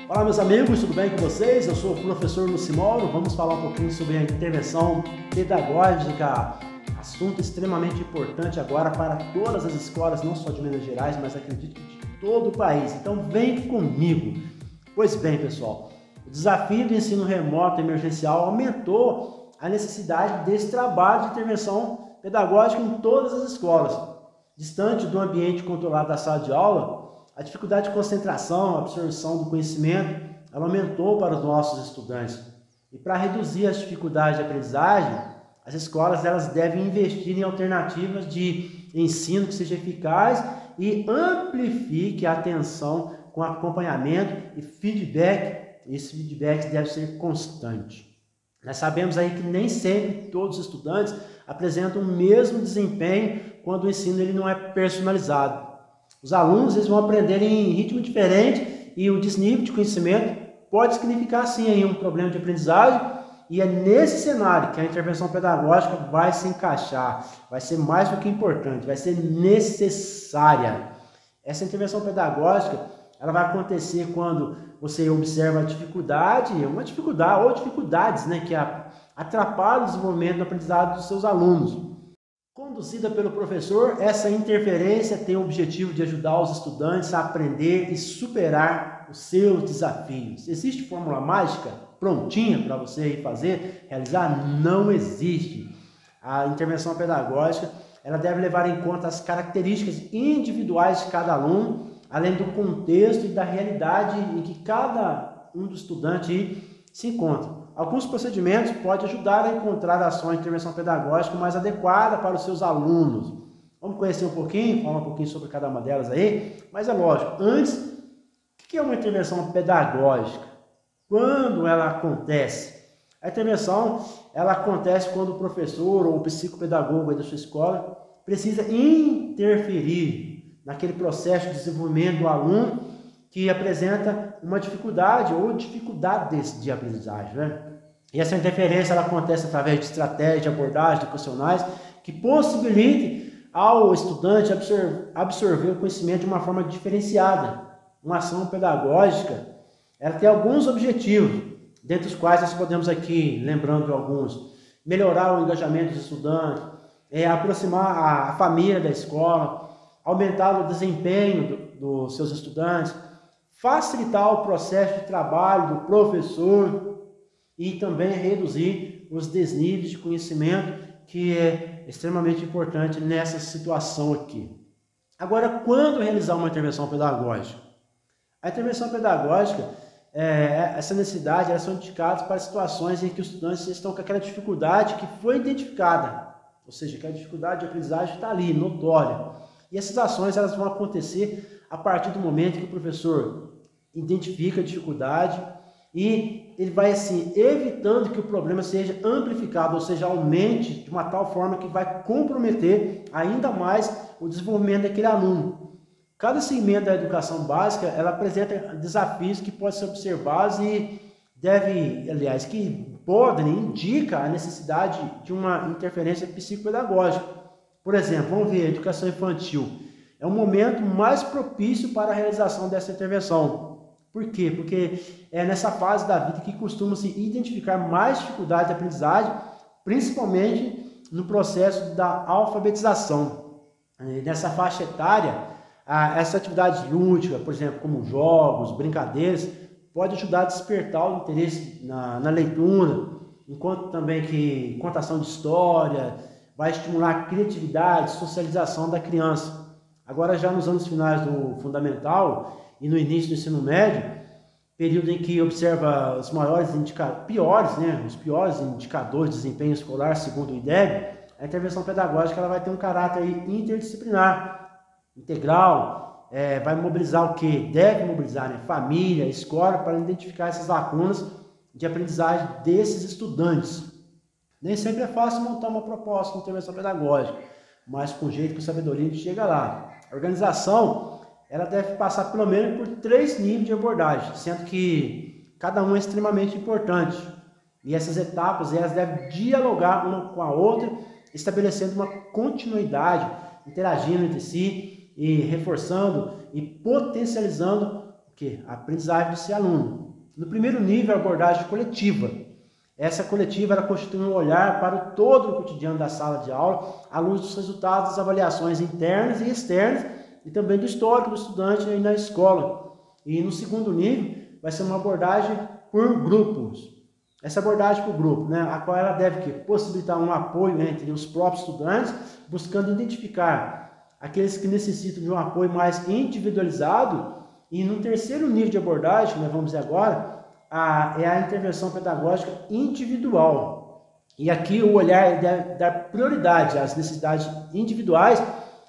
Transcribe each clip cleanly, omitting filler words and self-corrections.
Olá meus amigos, tudo bem com vocês? Eu sou o professor Lucimoro, vamos falar um pouquinho sobre a intervenção pedagógica, assunto extremamente importante agora para todas as escolas, não só de Minas Gerais, mas acredito que de todo o país. Então vem comigo. Pois bem pessoal, o desafio do ensino remoto emergencial aumentou a necessidade desse trabalho de intervenção pedagógica em todas as escolas. Distante do ambiente controlado da sala de aula, a dificuldade de concentração, absorção do conhecimento, ela aumentou para os nossos estudantes. E para reduzir as dificuldades de aprendizagem, as escolas elas devem investir em alternativas de ensino que seja eficaz e amplifique a atenção com acompanhamento e feedback. Esse feedback deve ser constante. Nós sabemos aí que nem sempre todos os estudantes apresentam o mesmo desempenho quando o ensino ele não é personalizado. Os alunos eles vão aprender em ritmo diferente e o desnível de conhecimento pode significar sim aí um problema de aprendizagem, e é nesse cenário que a intervenção pedagógica vai se encaixar, vai ser mais do que importante, vai ser necessária. Essa intervenção pedagógica ela vai acontecer quando você observa a dificuldade, ou dificuldades, né, que atrapalham o desenvolvimento do aprendizado dos seus alunos. Conduzida pelo professor, essa interferência tem o objetivo de ajudar os estudantes a aprender e superar os seus desafios. Existe fórmula mágica prontinha para você ir fazer, realizar? Não existe. A intervenção pedagógica ela deve levar em conta as características individuais de cada aluno, além do contexto e da realidade em que cada um dos estudantes se encontra. Alguns procedimentos podem ajudar a encontrar a ação de intervenção pedagógica mais adequada para os seus alunos. Vamos conhecer um pouquinho, falar um pouquinho sobre cada uma delas aí, mas é lógico, antes, o que é uma intervenção pedagógica? Quando ela acontece? A intervenção, ela acontece quando o professor ou o psicopedagogo da sua escola precisa interferir naquele processo de desenvolvimento do aluno que apresenta uma dificuldade ou dificuldades de aprendizagem, né? E essa interferência ela acontece através de estratégias de abordagem educacionais que possibilitem ao estudante absorver o conhecimento de uma forma diferenciada. Uma ação pedagógica, ela tem alguns objetivos, dentre os quais nós podemos aqui, lembrando de alguns, melhorar o engajamento dos estudantes, aproximar a família da escola, aumentar o desempenho dos seus estudantes, facilitar o processo de trabalho do professor e também reduzir os desníveis de conhecimento, que é extremamente importante nessa situação aqui. Agora, quando realizar uma intervenção pedagógica? A intervenção pedagógica, essa necessidade, elas são indicadas para situações em que os estudantes estão com aquela dificuldade que foi identificada, ou seja, que a dificuldade de aprendizagem está ali, notória. E essas ações elas vão acontecer a partir do momento que o professor identifica a dificuldade e ele vai assim evitando que o problema seja amplificado, ou seja, aumente de uma tal forma que vai comprometer ainda mais o desenvolvimento daquele aluno. Cada segmento da educação básica ela apresenta desafios que podem ser observados e indica a necessidade de uma interferência psicopedagógica. Por exemplo, vamos ver a educação infantil. É o momento mais propício para a realização dessa intervenção. Por quê? Porque é nessa fase da vida que costuma-se identificar mais dificuldade de aprendizagem, principalmente no processo da alfabetização. Nessa faixa etária, essa atividade lúdica, por exemplo, como jogos, brincadeiras, pode ajudar a despertar o interesse na leitura, enquanto também que contação de história vai estimular a criatividade, socialização da criança. Agora, já nos anos finais do fundamental e no início do ensino médio, período em que observa os piores indicadores de desempenho escolar, segundo o IDEB, a intervenção pedagógica ela vai ter um caráter interdisciplinar, integral, vai mobilizar o quê? Deve mobilizar, né? Família, escola, para identificar essas lacunas de aprendizagem desses estudantes. Nem sempre é fácil montar uma proposta de intervenção pedagógica, mas com jeito, com sabedoria, a gente chega lá. A organização ela deve passar pelo menos por 3 níveis de abordagem, sendo que cada um é extremamente importante. E essas etapas elas devem dialogar uma com a outra, estabelecendo uma continuidade, interagindo entre si e reforçando e potencializando quê? A aprendizagem desse aluno. No primeiro nível, a abordagem coletiva. Essa coletiva ela constitui um olhar para todo o cotidiano da sala de aula, à luz dos resultados das avaliações internas e externas, e também do histórico do estudante aí na escola. E no segundo nível, vai ser uma abordagem por grupos. Essa abordagem por grupo, né, a qual ela deve possibilitar um apoio entre os próprios estudantes, buscando identificar aqueles que necessitam de um apoio mais individualizado. E no terceiro nível de abordagem, que nós vamos ver agora, é a intervenção pedagógica individual. E aqui o olhar deve dar prioridade às necessidades individuais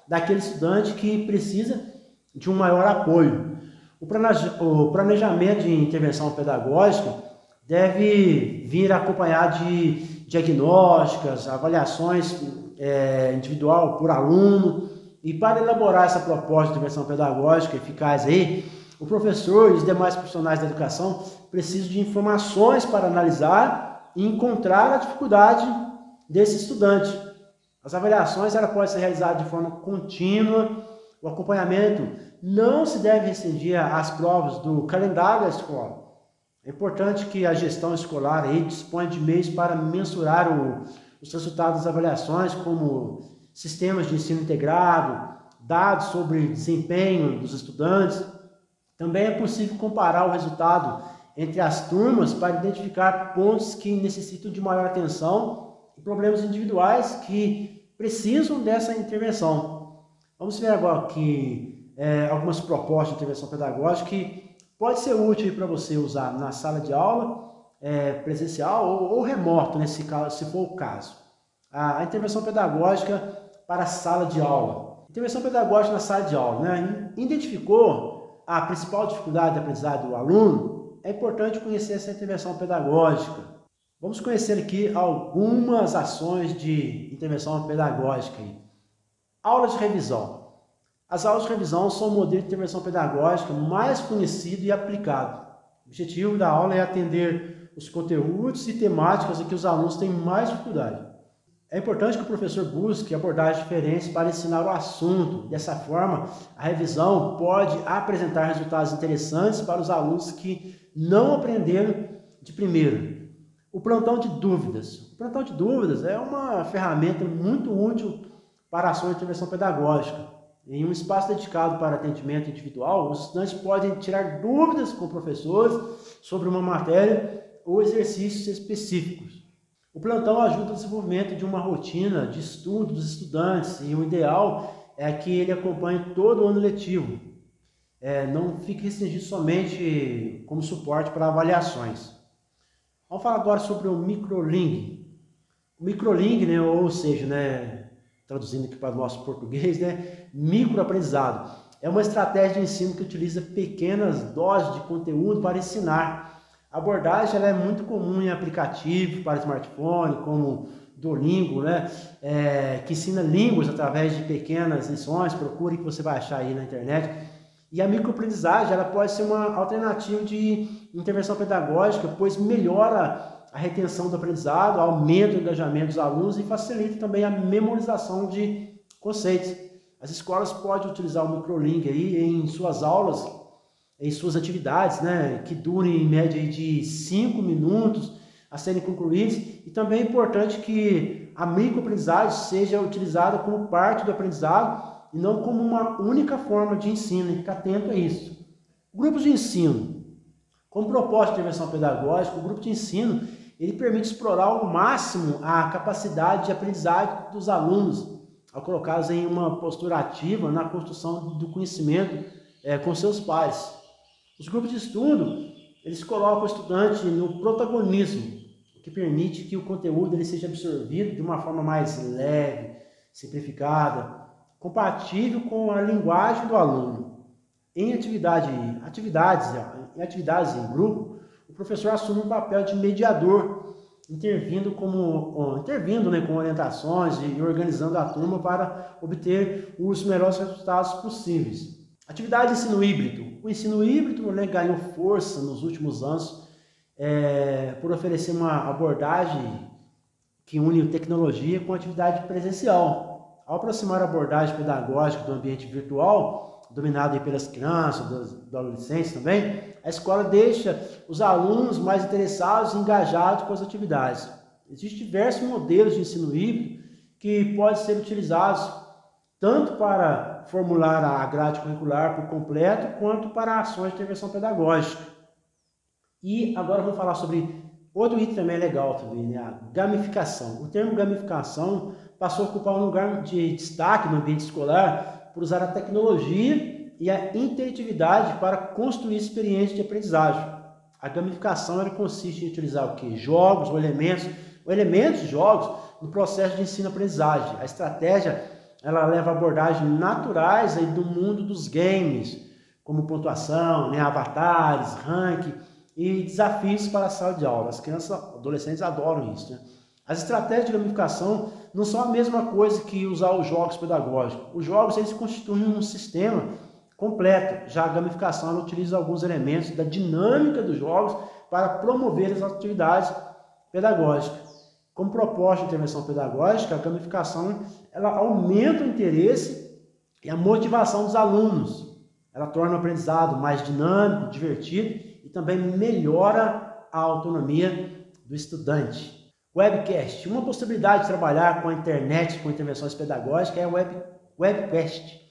daquele estudante que precisa de um maior apoio. O planejamento de intervenção pedagógica deve vir acompanhado de diagnósticas, avaliações individual por aluno. E para elaborar essa proposta de intervenção pedagógica eficaz aí, o professor e os demais profissionais da educação precisam de informações para analisar e encontrar a dificuldade desse estudante. As avaliações ela pode ser realizada de forma contínua. O acompanhamento não se deve restringir às provas do calendário da escola. É importante que a gestão escolar aí disponha de meios para mensurar os resultados das avaliações, como sistemas de ensino integrado, dados sobre desempenho dos estudantes. Também é possível comparar o resultado entre as turmas para identificar pontos que necessitam de maior atenção e problemas individuais que precisam dessa intervenção. Vamos ver agora aqui algumas propostas de intervenção pedagógica que pode ser útil para você usar na sala de aula presencial ou remoto, nesse caso, se for o caso. A intervenção pedagógica para a sala de aula. Intervenção pedagógica na sala de aula, né? Identificou a principal dificuldade de aprendizagem do aluno? É importante conhecer essa intervenção pedagógica. Vamos conhecer aqui algumas ações de intervenção pedagógica. Aula de revisão. As aulas de revisão são o modelo de intervenção pedagógica mais conhecido e aplicado. O objetivo da aula é atender os conteúdos e temáticas em que os alunos têm mais dificuldade. É importante que o professor busque abordagens diferentes para ensinar o assunto. Dessa forma, a revisão pode apresentar resultados interessantes para os alunos que não aprenderam de primeira. O plantão de dúvidas. O plantão de dúvidas é uma ferramenta muito útil para a ação de intervenção pedagógica. Em um espaço dedicado para atendimento individual, os estudantes podem tirar dúvidas com professores sobre uma matéria ou exercícios específicos. O plantão ajuda o desenvolvimento de uma rotina de estudo dos estudantes e o ideal é que ele acompanhe todo o ano letivo. Não fique restringido somente como suporte para avaliações. Vamos falar agora sobre o microlearning. O microlearning, né, ou seja, né, traduzindo aqui para o nosso português, né, microaprendizado, é uma estratégia de ensino que utiliza pequenas doses de conteúdo para ensinar. A abordagem ela é muito comum em aplicativos para smartphone, como Duolingo, né? Que ensina línguas através de pequenas lições. Procure que você vai achar aí na internet. E a microaprendizagem ela pode ser uma alternativa de intervenção pedagógica, pois melhora a retenção do aprendizado, aumenta o engajamento dos alunos e facilita também a memorização de conceitos. As escolas podem utilizar o microlearning aí em suas aulas, em suas atividades, né, que durem em média de 5 minutos a serem concluídas. E também é importante que a microaprendizagem seja utilizada como parte do aprendizado e não como uma única forma de ensino. Fique atento a isso. Grupos de ensino. Como proposta de intervenção pedagógica, o grupo de ensino ele permite explorar ao máximo a capacidade de aprendizagem dos alunos, ao colocá-los em uma postura ativa na construção do conhecimento com seus pares. Os grupos de estudo, eles colocam o estudante no protagonismo, o que permite que o conteúdo ele seja absorvido de uma forma mais leve, simplificada, compatível com a linguagem do aluno. Em atividades em grupo, o professor assume um papel de mediador, intervindo com orientações e organizando a turma para obter os melhores resultados possíveis. Atividade de ensino híbrido. O ensino híbrido, né, ganhou força nos últimos anos por oferecer uma abordagem que une tecnologia com atividade presencial. Ao aproximar a abordagem pedagógica do ambiente virtual, dominado aí pelas crianças, dos adolescentes também, a escola deixa os alunos mais interessados e engajados com as atividades. Existem diversos modelos de ensino híbrido que podem ser utilizados tanto para formular a grade curricular por completo, quanto para ações de intervenção pedagógica. E agora vamos falar sobre outro item também legal também, né? A gamificação. O termo gamificação passou a ocupar um lugar de destaque no ambiente escolar por usar a tecnologia e a interatividade para construir experiências de aprendizagem. A gamificação ela consiste em utilizar o quê? Jogos ou elementos de jogos no processo de ensino-aprendizagem. A estratégia ela leva abordagens naturais aí do mundo dos games, como pontuação, né, avatares, ranking e desafios para a sala de aula. As crianças, adolescentes adoram isso, né? As estratégias de gamificação não são a mesma coisa que usar os jogos pedagógicos. Os jogos eles constituem um sistema completo. Já a gamificação ela utiliza alguns elementos da dinâmica dos jogos para promover as atividades pedagógicas. Como proposta de intervenção pedagógica, a gamificação ela aumenta o interesse e a motivação dos alunos. Ela torna o aprendizado mais dinâmico, divertido e também melhora a autonomia do estudante. Webcast. Uma possibilidade de trabalhar com a internet com intervenções pedagógicas é o webcast.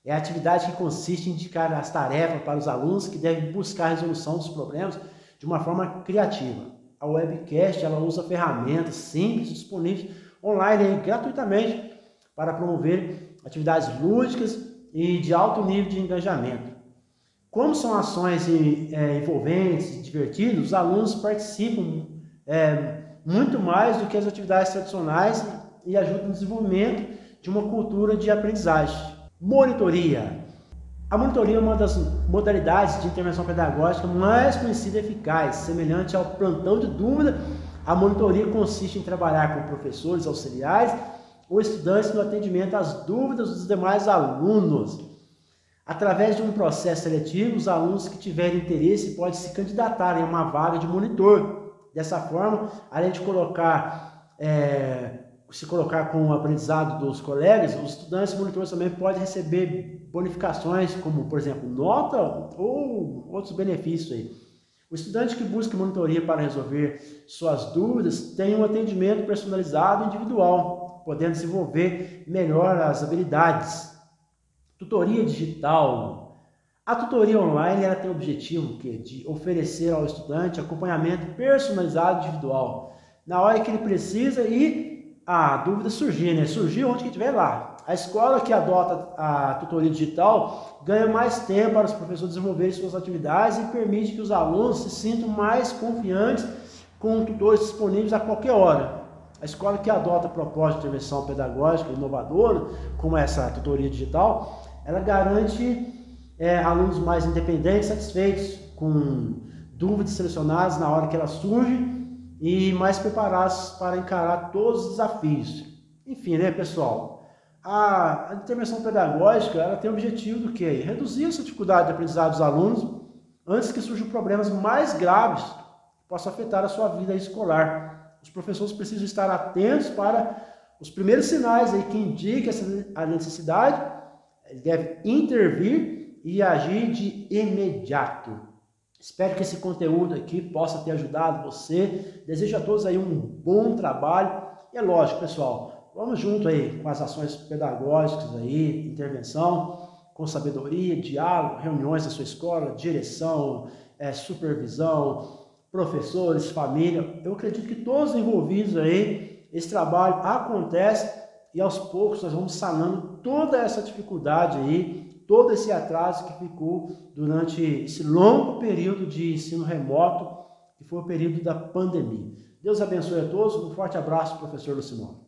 É a atividade que consiste em indicar as tarefas para os alunos que devem buscar a resolução dos problemas de uma forma criativa. A webcast ela usa ferramentas simples disponíveis online gratuitamente para promover atividades lúdicas e de alto nível de engajamento. Como são ações envolventes e divertidas, os alunos participam muito mais do que as atividades tradicionais e ajudam no desenvolvimento de uma cultura de aprendizagem. Monitoria. A monitoria é uma das modalidades de intervenção pedagógica mais conhecida e eficaz. Semelhante ao plantão de dúvida, a monitoria consiste em trabalhar com professores auxiliares ou estudantes no atendimento às dúvidas dos demais alunos. Através de um processo seletivo, os alunos que tiverem interesse podem se candidatar em uma vaga de monitor. Dessa forma, além de se colocar com o aprendizado dos colegas, os estudantes e monitores também podem receber bonificações, como, por exemplo, nota ou outros benefícios aí. O estudante que busca monitoria para resolver suas dúvidas tem um atendimento personalizado e individual, podendo desenvolver melhor as habilidades. Tutoria digital. A tutoria online ela tem o objetivo de oferecer ao estudante acompanhamento personalizado individual na hora que ele precisa e a dúvida surgir, né? Surgir onde que estiver lá. A escola que adota a tutoria digital ganha mais tempo para os professores desenvolverem suas atividades e permite que os alunos se sintam mais confiantes com tutores disponíveis a qualquer hora. A escola que adota a proposta de intervenção pedagógica inovadora, como essa tutoria digital, ela garante alunos mais independentes, satisfeitos, com dúvidas selecionadas na hora que elas surgem e mais preparados para encarar todos os desafios. Enfim, né, pessoal? A intervenção pedagógica ela tem o objetivo do quê? Reduzir essa dificuldade de aprendizado dos alunos antes que surjam problemas mais graves que possam afetar a sua vida escolar. Os professores precisam estar atentos para os primeiros sinais aí que indicam a necessidade, eles devem intervir e agir de imediato. Espero que esse conteúdo aqui possa ter ajudado você. Desejo a todos aí um bom trabalho. E é lógico, pessoal, vamos junto aí com as ações pedagógicas aí, intervenção, com sabedoria, diálogo, reuniões da sua escola, direção, supervisão, professores, família. Eu acredito que todos envolvidos aí, esse trabalho acontece e aos poucos nós vamos sanando toda essa dificuldade aí, todo esse atraso que ficou durante esse longo período de ensino remoto, que foi o período da pandemia. Deus abençoe a todos, um forte abraço, professor Lucimão.